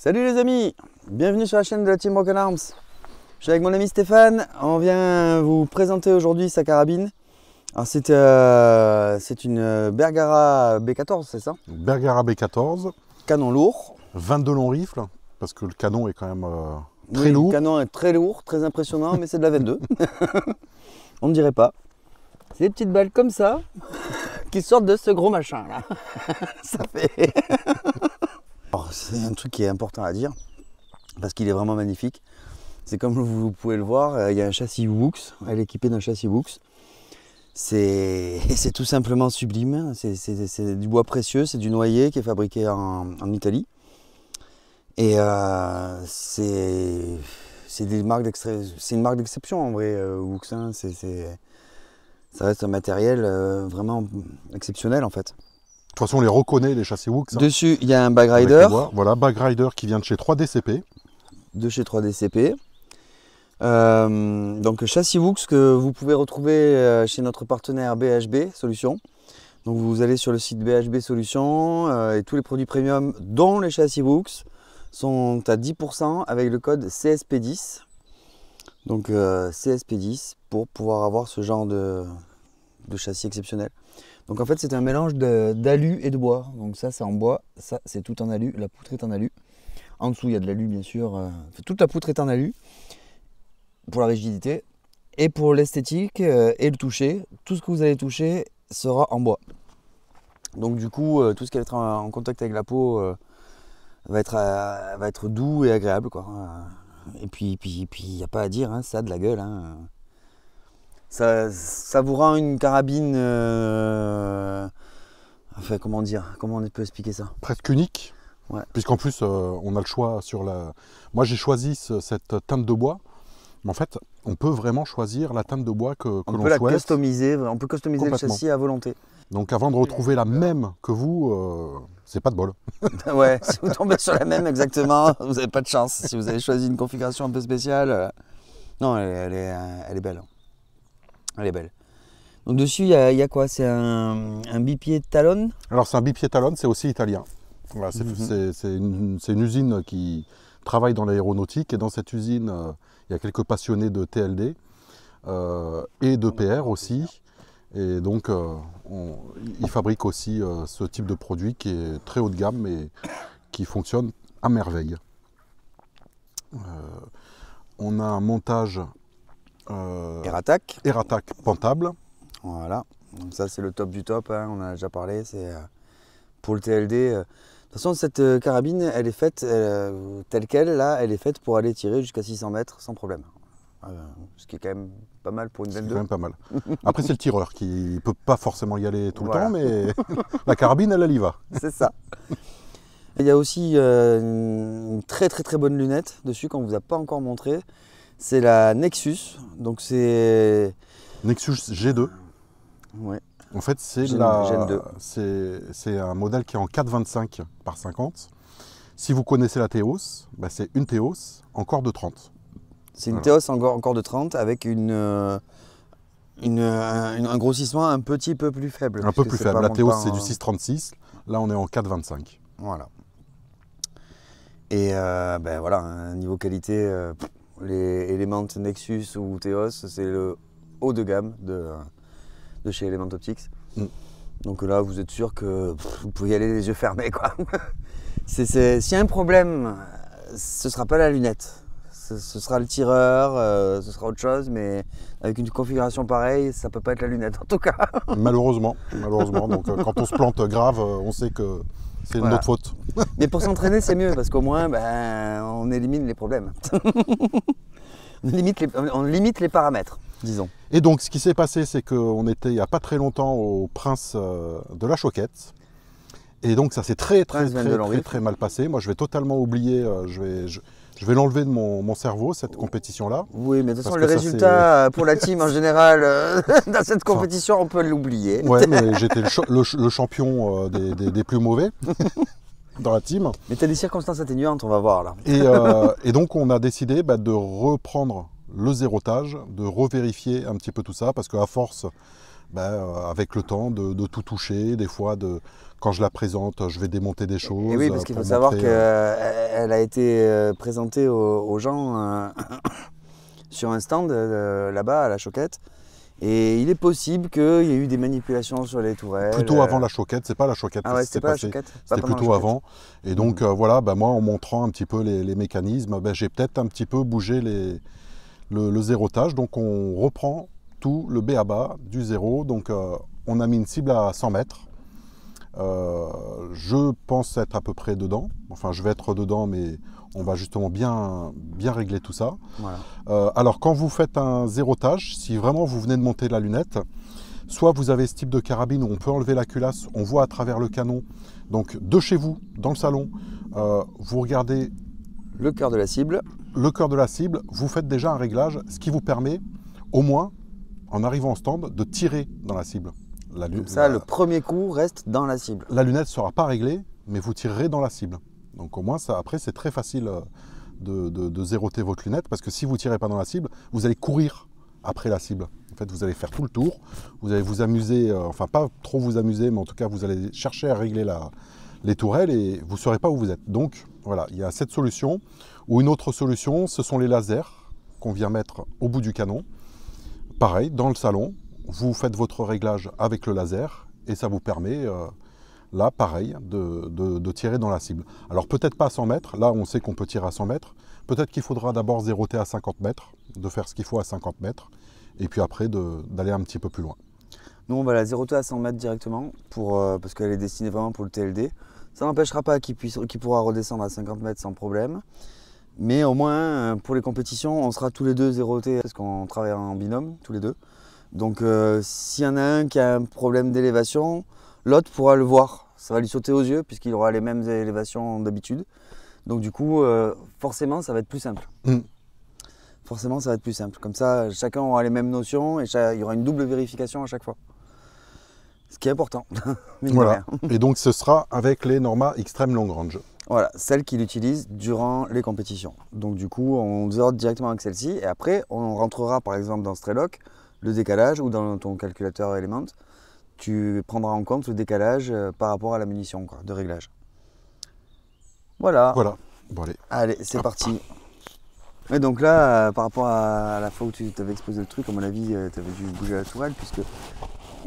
Salut les amis, bienvenue sur la chaîne de la Team Broken Arms. Je suis avec mon ami Stéphane, on vient vous présenter aujourd'hui sa carabine. Alors c'est une Bergara B14, c'est ça? Bergara B14. Canon lourd. 22 longs rifles, parce que le canon est quand même très lourd. Le canon est très lourd, très impressionnant, mais c'est de la 22. On ne dirait pas. C'est des petites balles comme ça, qui sortent de ce gros machin là. Ça fait... C'est un truc qui est important à dire, parce qu'il est vraiment magnifique. C'est comme vous pouvez le voir, il y a un châssis Wuchs, elle est équipée d'un châssis Wuchs. C'est tout simplement sublime, c'est du bois précieux, c'est du noyer qui est fabriqué en Italie. Et c'est une marque d'exception en vrai, Wuchs. Hein. Ça reste un matériel vraiment exceptionnel en fait. De toute façon, on les reconnaît, les châssis Wuchs. Dessus, il y a un bag rider. Voilà, bag rider qui vient de chez 3DCP. De chez 3DCP. Donc châssis Wuchs que vous pouvez retrouver chez notre partenaire BHB Solutions. Donc vous allez sur le site BHB Solutions et tous les produits premium, dont les châssis Wuchs, sont à 10% avec le code CSP10. Donc CSP10 pour pouvoir avoir ce genre de châssis exceptionnel. Donc en fait c'est un mélange d'alu et de bois. Donc ça c'est en bois, ça c'est tout en alu, la poutre est en alu. En dessous il y a de l'alu bien sûr, toute la poutre est en alu pour la rigidité. Et pour l'esthétique et le toucher, tout ce que vous allez toucher sera en bois. Donc du coup tout ce qui va être en contact avec la peau va être doux et agréable quoi. Et puis il n'y a pas à dire, hein, ça a de la gueule. Hein. Ça vous rend une carabine, enfin comment dire, comment on peut expliquer ça? Presque unique, ouais. Puisqu'en plus on a le choix sur la... Moi j'ai choisi cette teinte de bois, mais en fait on peut vraiment choisir la teinte de bois que l'on souhaite. On peut customiser le châssis à volonté. Donc avant de retrouver la même que vous, c'est pas de bol. Ouais, si vous tombez sur la même exactement, vous n'avez pas de chance. Si vous avez choisi une configuration un peu spéciale, non, elle est belle. Elle est belle. Donc dessus, il y a quoi? C'est un bipied talon? Alors c'est un bipied talon, c'est aussi italien. Voilà, c'est une usine qui travaille dans l'aéronautique et dans cette usine, il y a quelques passionnés de TLD et de PR aussi. Et donc ils fabriquent aussi ce type de produit qui est très haut de gamme et qui fonctionne à merveille. On a un montage Air-Attack pentable. Voilà, donc ça c'est le top du top, hein. On en a déjà parlé, c'est pour le TLD. De toute façon cette carabine elle est faite telle qu'elle, là elle est faite pour aller tirer jusqu'à 600 mètres sans problème. Ce qui est quand même pas mal pour une 22. C'est quand même pas mal. Après c'est le tireur qui ne peut pas forcément y aller tout le temps, mais la carabine elle y va. C'est ça. Il y a aussi une très bonne lunette dessus qu'on ne vous a pas encore montré. C'est la Nexus, donc c'est... Nexus G2. Ouais. En fait, c'est un modèle qui est en 4,25 par 50. Si vous connaissez la Theos, bah c'est une Theos encore de 30. C'est une Theos encore de 30 avec un grossissement un petit peu plus faible. Un peu plus faible. La Theos, c'est du 6,36. Là, on est en 4,25. Voilà. Et ben voilà, niveau qualité... les Element Nexus ou Theos, c'est le haut de gamme de chez Element Optics. Donc là, vous êtes sûr que vous pouvez y aller les yeux fermés, quoi. S'il y a un problème, ce ne sera pas la lunette. Ce sera le tireur, ce sera autre chose, mais avec une configuration pareille, ça ne peut pas être la lunette, en tout cas. Malheureusement. Donc quand on se plante grave, on sait que c'est notre faute. Mais pour s'entraîner, c'est mieux, parce qu'au moins, on élimine les problèmes. on limite les paramètres, disons. Et donc, ce qui s'est passé, c'est qu'on était il n'y a pas très longtemps au Prince de la Choquette. Et donc, ça s'est très mal passé. Moi, je vais totalement oublier, je vais l'enlever de mon cerveau, cette compétition-là. Oui, mais de toute façon, le résultat pour la team en général, dans cette compétition, on peut l'oublier. Ouais, mais j'étais le champion des plus mauvais. Dans la team. Mais tu as des circonstances atténuantes, on va voir là. Et donc on a décidé de reprendre le zérotage, de revérifier un petit peu tout ça, parce qu'à force avec le temps de tout toucher, des fois quand je la présente, je vais démonter des choses. Et oui, parce qu'il faut savoir qu'elle a été présentée aux gens sur un stand là-bas à la Choquette. Et il est possible qu'il y ait eu des manipulations sur les tourelles. Plutôt avant la Choquette, c'est pas la Choquette. Ah ouais, c'était pas la Choquette. C'était plutôt avant. Et donc voilà, moi en montrant un petit peu les mécanismes, j'ai peut-être un petit peu bougé le zérotage. Donc on reprend tout le B à bas du zéro. Donc on a mis une cible à 100 mètres. Je pense être à peu près dedans. Enfin, je vais être dedans, mais on va justement bien régler tout ça. Voilà. Alors, quand vous faites un zérotage, si vraiment vous venez de monter la lunette, soit vous avez ce type de carabine où on peut enlever la culasse, on voit à travers le canon. Donc, de chez vous, dans le salon, vous regardez le cœur de la cible. Le cœur de la cible, vous faites déjà un réglage, ce qui vous permet, au moins, en arrivant au stand, de tirer dans la cible. Comme ça, le premier coup reste dans la cible. La lunette ne sera pas réglée, mais vous tirerez dans la cible. Donc au moins, ça, après, c'est très facile de zéroter votre lunette, parce que si vous ne tirez pas dans la cible, vous allez courir après la cible. En fait, vous allez faire tout le tour, vous allez vous amuser, enfin pas trop vous amuser, mais en tout cas, vous allez chercher à régler les tourelles et vous ne saurez pas où vous êtes. Donc voilà, il y a cette solution. Ou une autre solution, ce sont les lasers qu'on vient mettre au bout du canon. Pareil, dans le salon, vous faites votre réglage avec le laser et ça vous permet, là, pareil, de tirer dans la cible. Alors peut-être pas à 100 mètres, là on sait qu'on peut tirer à 100 mètres. Peut-être qu'il faudra d'abord zéroter à 50 mètres, de faire ce qu'il faut à 50 mètres, et puis après d'aller un petit peu plus loin. Nous on va la zéroter à 100 mètres directement, parce qu'elle est destinée vraiment pour le TLD. Ça n'empêchera pas qu'il pourra redescendre à 50 mètres sans problème. Mais au moins, pour les compétitions, on sera tous les deux zérotés, parce qu'on travaille en binôme, tous les deux. Donc s'il y en a un qui a un problème d'élévation, l'autre pourra le voir. Ça va lui sauter aux yeux, puisqu'il aura les mêmes élévations d'habitude. Donc du coup, forcément, ça va être plus simple. Forcément, ça va être plus simple. Comme ça, chacun aura les mêmes notions et il y aura une double vérification à chaque fois. Ce qui est important. Voilà. Et donc ce sera avec les Norma Extreme Long Range. Voilà, celle qu'il utilise durant les compétitions. Donc du coup, on zérote directement avec celle-ci et après, on rentrera par exemple dans Strelok, le décalage ou dans ton calculateur Element, tu prendras en compte le décalage par rapport à la munition de réglage. Voilà. Voilà. Bon, allez, c'est parti. Et donc là, par rapport à la fois où tu t'avais exposé le truc, à mon avis, tu avais dû bouger la tourelle puisque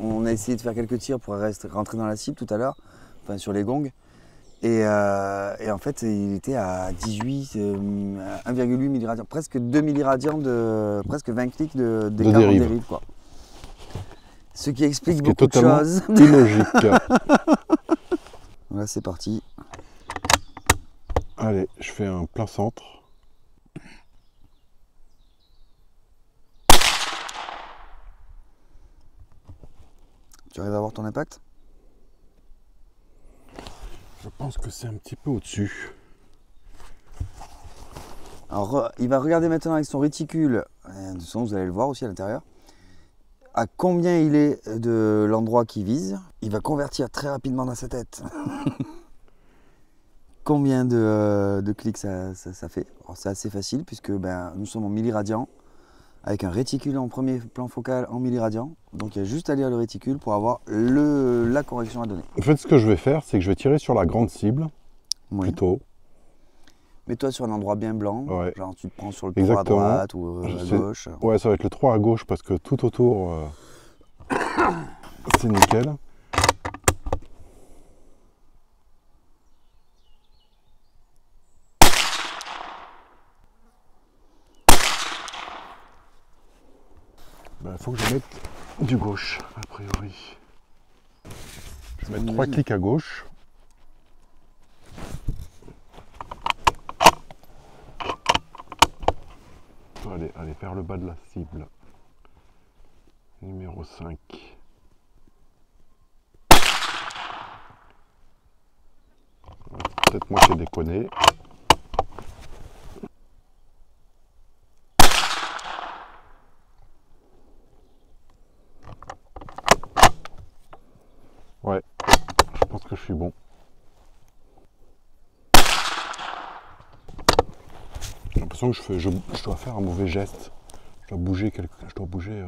on a essayé de faire quelques tirs pour rentrer dans la cible tout à l'heure, enfin sur les gongs. Et en fait, il était à 18, 1,8 milliradians, presque 2 milliradians, presque 20 clics d'écart en dérive. Quoi. Ce qui explique beaucoup de choses. Illogique. Voilà, c'est parti. Allez, je fais un plein centre. Tu arrives à voir ton impact ? Je pense que c'est un petit peu au-dessus. Alors, il va regarder maintenant avec son réticule, de toute façon, vous allez le voir aussi à l'intérieur, à combien il est de l'endroit qu'il vise. Il va convertir très rapidement dans sa tête combien de clics ça fait. Alors, c'est assez facile puisque nous sommes en milliradians avec un réticule en premier plan focal en milliradians. Donc il y a juste à lire le réticule pour avoir la correction à donner. En fait, ce que je vais faire, c'est que je vais tirer sur la grande cible, plutôt. Mets-toi sur un endroit bien blanc, genre tu te prends sur le 3 à droite ou à gauche. Ouais, ça va être le 3 à gauche parce que tout autour, c'est nickel. Il faut que je mette du gauche, a priori. Je vais mettre 3 clics à gauche. Allez, vers le bas de la cible. Numéro 5. Peut-être moi qui ai déconné. Ouais, je pense que je suis bon. J'ai l'impression que je dois faire un mauvais geste. Je dois bouger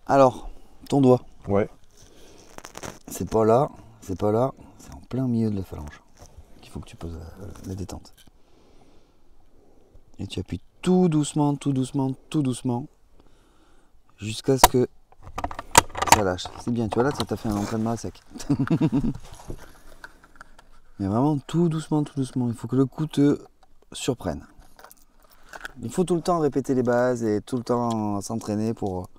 Alors, ton doigt. Ouais. C'est pas là, c'est pas là, c'est en plein milieu de la phalange qu'il faut que tu poses la détente. Et tu appuies tout doucement, tout doucement, tout doucement, jusqu'à ce que ça lâche. C'est bien, tu vois là, ça t'a fait un entraînement à sec. Mais vraiment tout doucement, il faut que le coup te surprenne. Il faut tout le temps répéter les bases et tout le temps s'entraîner pour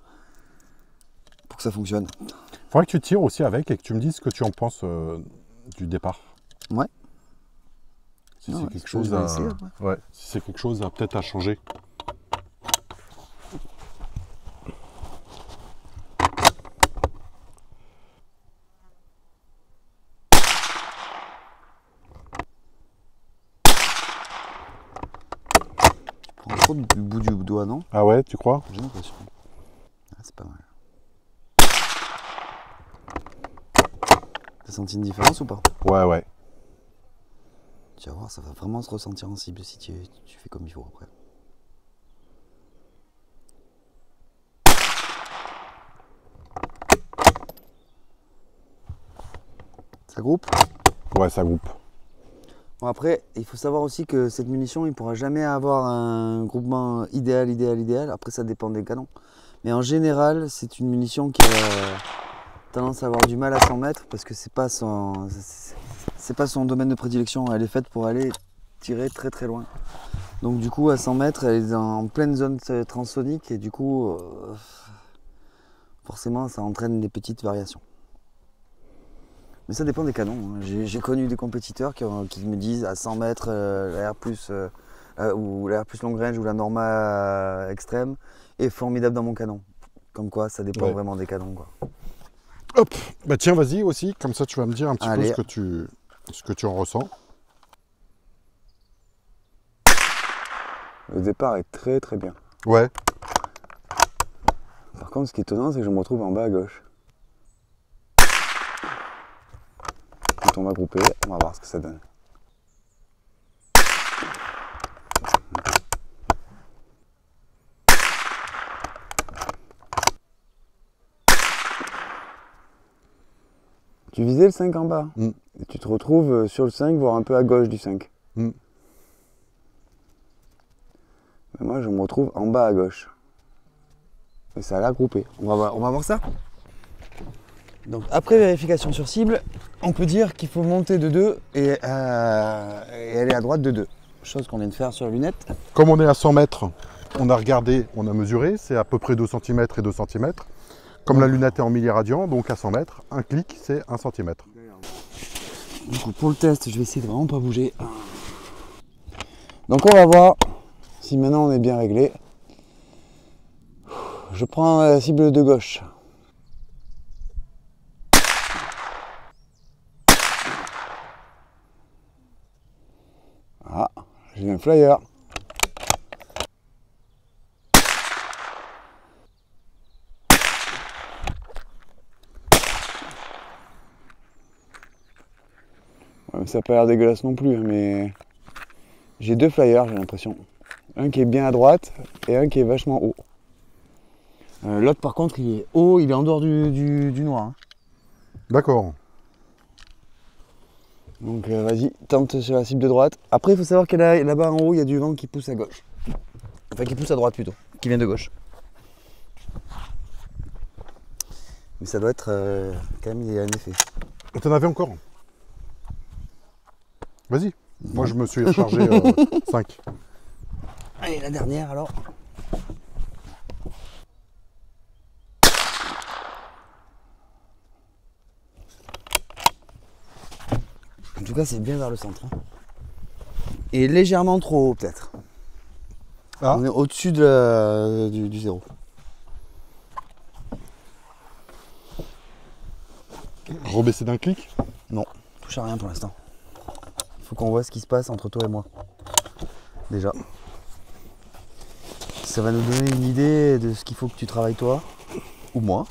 que ça fonctionne. Faudrait que tu tires aussi avec et que tu me dises ce que tu en penses du départ. Ouais. Si Ah c'est ouais, quelque je chose vais à... essayer, ouais, si c'est quelque chose à peut-être à changer. Tu prends trop du bout du doigt, non? Ah ouais, tu crois? J'ai l'impression. Ah, c'est pas mal. T'as senti une différence ou pas? Ouais, ouais. Tu vas voir, ça va vraiment se ressentir en cible si tu fais comme il faut après. Ça groupe? Ouais, ça groupe. Bon après, il faut savoir aussi que cette munition, il ne pourra jamais avoir un groupement idéal. Après, ça dépend des canons. Mais en général, c'est une munition qui a tendance à avoir du mal à 100 mètres parce que c'est pas son domaine de prédilection. Elle est faite pour aller tirer très très loin. Donc du coup, à 100 mètres, elle est en pleine zone transsonique et du coup, forcément, ça entraîne des petites variations. Mais ça dépend des canons. J'ai connu des compétiteurs qui me disent à 100 mètres, la R+, ou la R+ long range ou la Norma extrême est formidable dans mon canon. Comme quoi, ça dépend vraiment des canons, quoi. Hop, bah tiens, vas-y aussi, comme ça tu vas me dire un petit Allez. peu ce que tu en ressens. Le départ est très très bien. Ouais. Par contre, ce qui est étonnant, c'est que je me retrouve en bas à gauche. Quand on va grouper, on va voir ce que ça donne. Tu visais le 5 en bas. Et tu te retrouves sur le 5, voire un peu à gauche du 5. Mais moi, je me retrouve en bas à gauche. Et ça a l'air groupé. On va voir ça. Donc, après vérification sur cible, on peut dire qu'il faut monter de 2 et aller à droite de 2. Chose qu'on vient de faire sur la lunette. Comme on est à 100 mètres, on a regardé, on a mesuré, c'est à peu près 2 cm et 2 cm. Comme la lunette est en milliradian, donc à 100 mètres, un clic, c'est 1 cm. Du coup, pour le test, je vais essayer de vraiment pas bouger. Donc on va voir si maintenant on est bien réglé. Je prends la cible de gauche. Ah, j'ai un flyer. Ouais, ça n'a pas l'air dégueulasse non plus, mais j'ai 2 flyers, j'ai l'impression. Un qui est bien à droite et un qui est vachement haut. L'autre par contre il est haut, il est en dehors du noir. Hein. D'accord. Donc vas-y, tente sur la cible de droite. Après il faut savoir que là-bas en haut il y a du vent qui pousse à gauche. Enfin qui pousse à droite plutôt, qui vient de gauche. Mais ça doit être quand même, il y a un effet. T'en avais encore? Vas-y. Moi je me suis rechargé 5. Allez, la dernière alors. En tout cas, c'est bien vers le centre. Hein. Et légèrement trop haut peut-être. Ah. On est au-dessus du zéro. Rebaisser d'un clic? Non, touche à rien pour l'instant. Il faut qu'on voit ce qui se passe entre toi et moi. Déjà. Ça va nous donner une idée de ce qu'il faut que tu travailles toi, ou moi.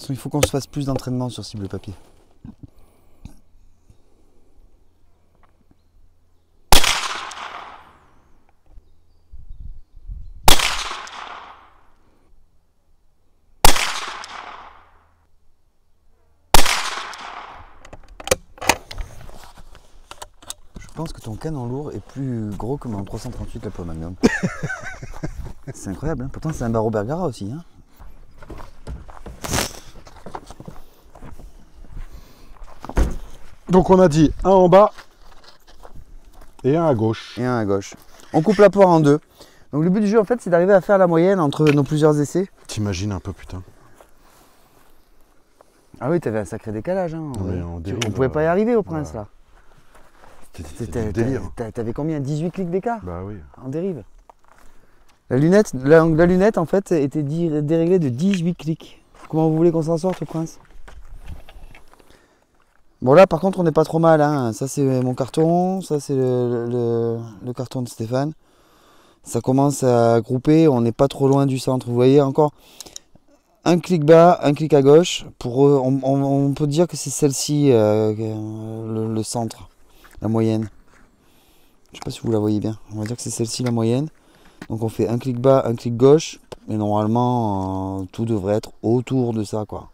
façon, il faut qu'on se fasse plus d'entraînement sur cible papier. Je pense que ton canon lourd est plus gros que mon 338 la pomme magnum. C'est incroyable, hein. Pourtant c'est un Barreau Bergara aussi. Hein. Donc on a dit un en bas et un à gauche. Et un à gauche. On coupe la poire en deux. Donc le but du jeu en fait c'est d'arriver à faire la moyenne entre nos plusieurs essais. T'imagines un peu, putain. Ah oui, t'avais un sacré décalage. Hein. On pouvait pas y arriver au Prince voilà. là. C'était du délire. T'avais combien? 18 clics d'écart Bah oui. en dérive. La lunette en fait était déréglée de 18 clics. Comment vous voulez qu'on s'en sorte au Prince? Bon là par contre on n'est pas trop mal. Hein. Ça c'est mon carton, ça c'est le carton de Stéphane. Ça commence à grouper, on n'est pas trop loin du centre. Vous voyez encore un clic bas, un clic à gauche. On peut dire que c'est celle-ci le centre. La moyenne. Je sais pas si vous la voyez bien. On va dire que c'est celle-ci la moyenne. Donc on fait un clic bas, un clic gauche. Et normalement, tout devrait être autour de ça, quoi.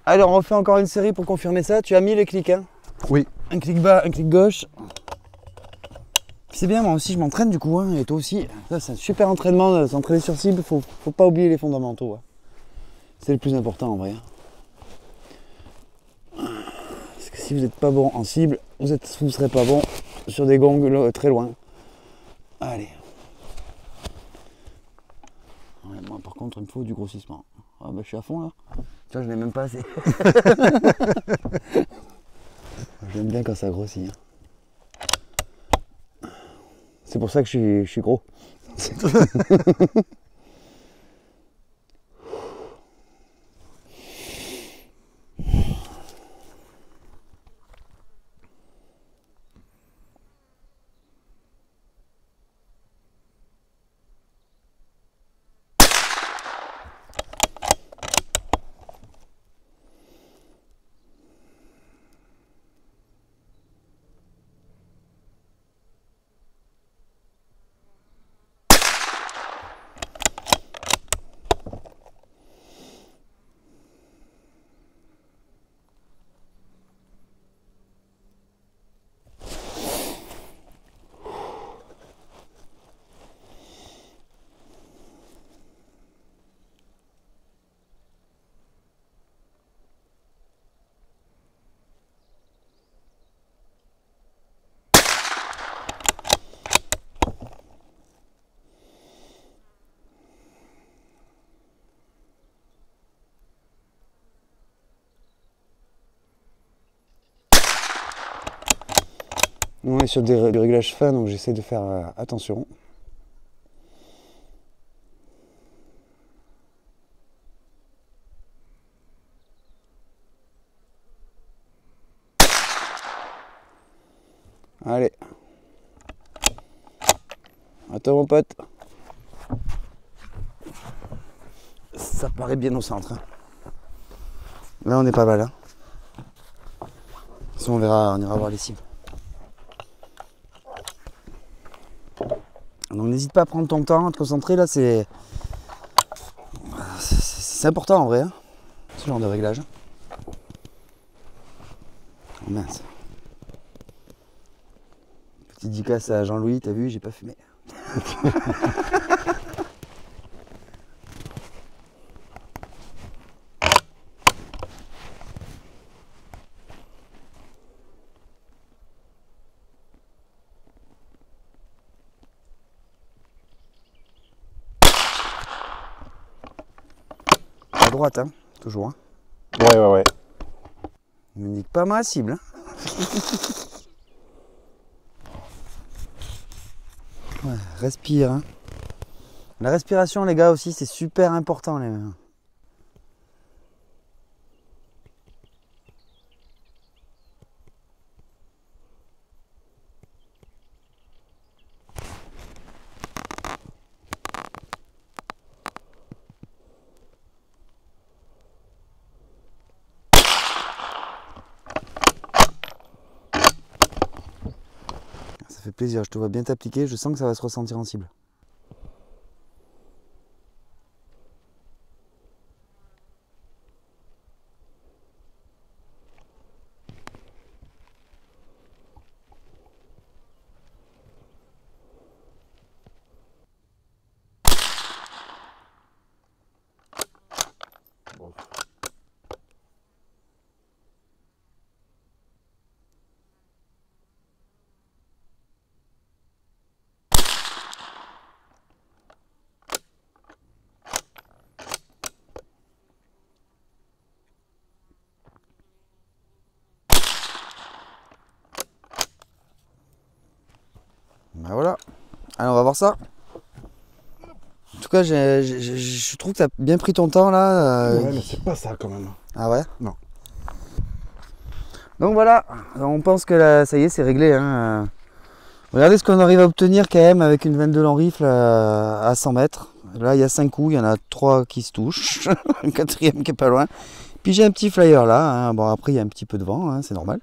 Alors on refait encore une série pour confirmer ça. Tu as mis les clics, hein? Oui. Un clic bas, un clic gauche. C'est bien, moi aussi je m'entraîne du coup, hein, et toi aussi. Ça, c'est un super entraînement de s'entraîner sur cible. Faut pas oublier les fondamentaux. Hein. C'est le plus important en vrai. Parce que si vous n'êtes pas bon en cible, vous ne serez pas bon sur des gongs très loin. Allez. Ouais, moi par contre il me faut du grossissement. Ah bah je suis à fond là. Tu vois, je n'ai même pas assez. J'aime bien quand ça grossit. Hein. C'est pour ça que je suis gros. On est sur des réglages fins, donc j'essaie de faire attention. Allez. À toi mon pote. Ça paraît bien au centre. Hein. Là on est pas mal. Hein. De toute façon, on ira voir les cibles. Donc n'hésite pas à prendre ton temps, à te concentrer, là c'est important en vrai, hein, ce genre de réglage. Oh, mince. Petite dédicace à Jean-Louis, t'as vu, j'ai pas fumé. À droite, hein, toujours. Hein. Ouais. Il me nique pas ma cible. Hein. Ouais, respire. Hein. La respiration, les gars, aussi, c'est super important. Les... fait plaisir, je te vois bien t'appliquer, je sens que ça va se ressentir en cible. Ben voilà, allez on va voir ça. En tout cas je trouve que tu as bien pris ton temps là. Ouais, mais c'est pas ça quand même. Ah ouais? Non. Donc voilà, on pense que là, ça y est, c'est réglé. Hein. Regardez ce qu'on arrive à obtenir quand même avec une 22 long rifle à 100 mètres. Là, il y a 5 coups, il y en a 3 qui se touchent, un quatrième qui est pas loin. Puis j'ai un petit flyer là. Hein. Bon, après, il y a un petit peu de vent, hein, c'est normal.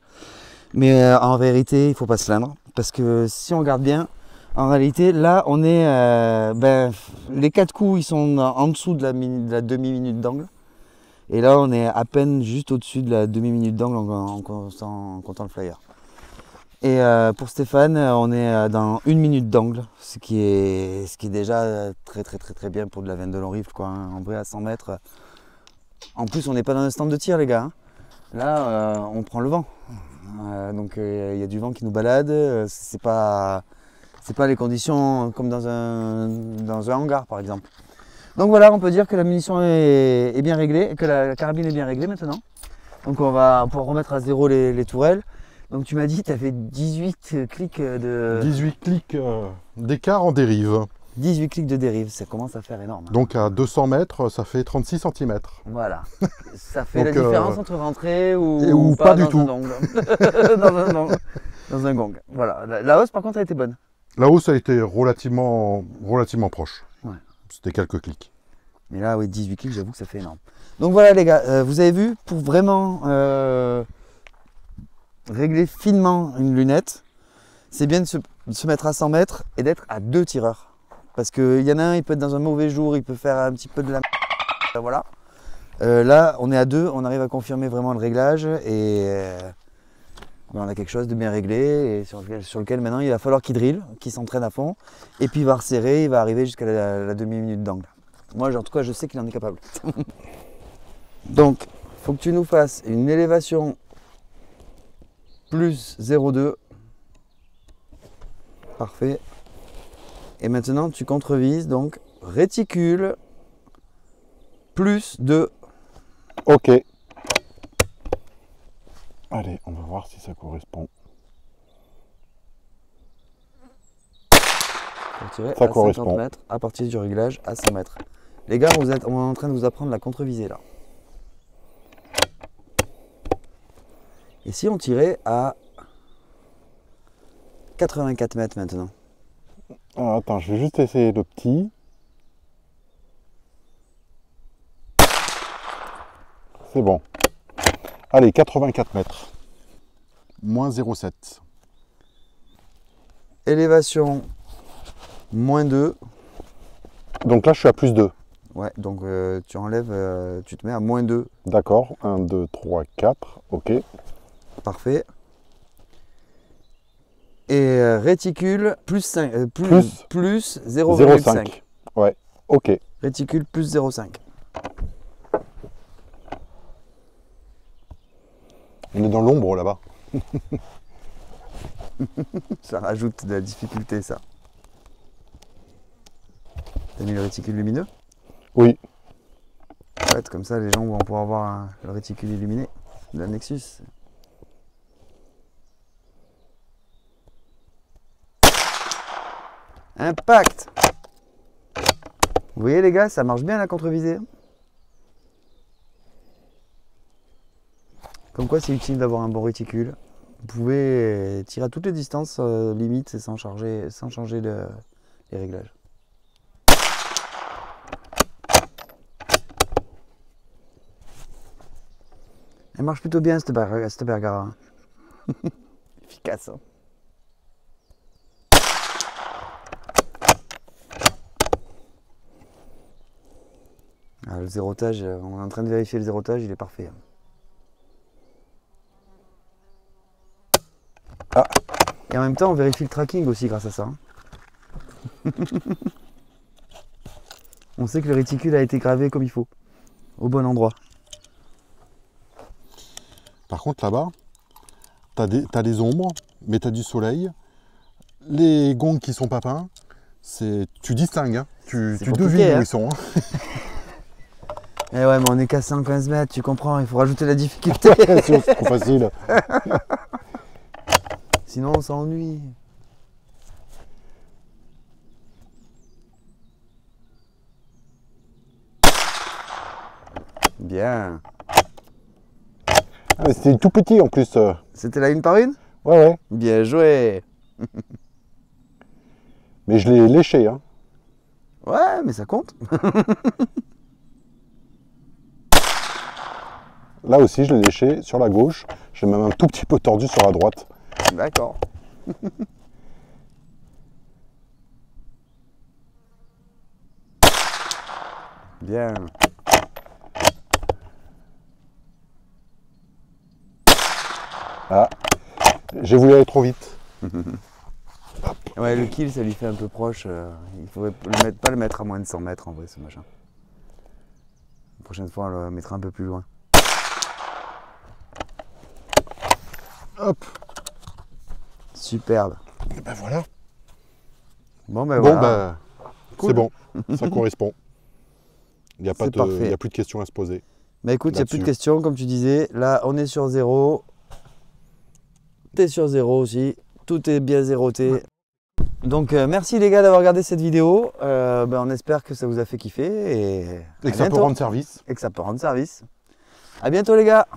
Mais en vérité, il ne faut pas se plaindre. Parce que si on regarde bien, en réalité, là, on est. Les 4 coups, ils sont en dessous de la demi-minute d'angle. Et là, on est à peine juste au-dessus de la demi-minute d'angle en comptant le flyer. Et pour Stéphane, on est dans 1 minute d'angle, ce qui est déjà très bien pour de la 22 long rifle, quoi. Hein. En vrai, à 100 mètres. En plus, on n'est pas dans un stand de tir, les gars. Hein. Là, on prend le vent. Donc, il y a du vent qui nous balade. C'est pas les conditions comme dans un hangar, par exemple. Donc voilà, on peut dire que la munition est bien réglée, que la carabine est bien réglée maintenant. Donc on va pouvoir remettre à zéro les tourelles. Donc tu m'as dit que tu avais 18 clics de... 18 clics d'écart en dérive. 18 clics de dérive, ça commence à faire énorme. Hein. Donc à 200 mètres, ça fait 36 cm. Voilà. Ça fait Donc, la différence entre rentrer ou pas du tout. Dans un gong. Voilà. La hausse par contre a été bonne. La hausse a été relativement proche. Ouais. C'était quelques clics. Mais là, oui, 18 clics, j'avoue que ça fait énorme. Donc voilà les gars, vous avez vu, pour vraiment régler finement une lunette, c'est bien de se mettre à 100 mètres et d'être à 2 tireurs. Parce qu'il y en a un, il peut être dans un mauvais jour, il peut faire un petit peu de la... Voilà. Là, on est à 2, on arrive à confirmer vraiment le réglage et on a quelque chose de bien réglé et sur lequel maintenant il va falloir qu'il drille, qu'il s'entraîne à fond et puis il va resserrer, il va arriver jusqu'à la demi-minute d'angle. Moi, en tout cas, je sais qu'il en est capable. Donc, il faut que tu nous fasses une élévation plus 0,2. Parfait. Et maintenant, tu contrevises, donc réticule plus 2. Ok. Allez, on va voir si ça correspond. Ça correspond. 50 mètres à partir du réglage à 100 mètres. Les gars, on est en train de vous apprendre la contre-visée là. Et si on tirait à 84 mètres maintenant? Alors, attends, je vais juste essayer le petit. C'est bon. Allez, 84 mètres. Moins 0,7. Élévation moins 2. Donc là, je suis à plus 2. Ouais, donc tu enlèves, tu te mets à moins 2. D'accord. 1, 2, 3, 4. Ok. Parfait. Et réticule plus 5, plus 0,5. Ouais, ok. Réticule plus 0,5. On est dans l'ombre là-bas. Ça rajoute de la difficulté, ça. T'as mis le réticule lumineux? Oui. En fait, comme ça, les gens vont pouvoir voir le réticule illuminé de la Nexus. Impact! Vous voyez les gars, ça marche bien la contre-visée. Comme quoi c'est utile d'avoir un bon réticule. Vous pouvez tirer à toutes les distances limites sans changer les réglages. Elle marche plutôt bien cette Bergara. Efficace. Hein. Ah, le zérotage, on est en train de vérifier le zérotage, il est parfait. Ah. Et en même temps, on vérifie le tracking aussi grâce à ça. On sait que le réticule a été gravé comme il faut, au bon endroit. Par contre, là-bas, t'as des ombres, mais t'as du soleil. Les gongs qui sont pas peints, tu distingues, hein. Tu devines où ils sont. Hein. Eh ouais, mais on est qu'à 115 mètres, tu comprends, il faut rajouter la difficulté. C'est trop facile. Sinon, on s'ennuie. Bien. Ah, c'était tout petit en plus. C'était la une par une? Ouais. Bien joué. Mais je l'ai léché. Hein. Ouais, mais ça compte. Là aussi, je l'ai léché sur la gauche. Je l'ai même un tout petit peu tordu sur la droite. D'accord. Bien. Ah, j'ai voulu aller trop vite. Ouais, le kill, ça lui fait un peu proche. Il faudrait pas le mettre à moins de 100 mètres en vrai, ce machin. La prochaine fois, on le mettra un peu plus loin. Hop. Superbe. Et ben voilà. Bon, ben voilà. Bah, Cool. c'est bon, ça correspond. Il n'y a, parfait. a plus de questions à se poser. Bah écoute, il n'y a plus de questions, comme tu disais. Là, on est sur 0. T'es sur 0 aussi. Tout est bien zéroté. Donc, merci les gars d'avoir regardé cette vidéo. On espère que ça vous a fait kiffer. Et que ça peut rendre service. Et que ça peut rendre service. À bientôt les gars.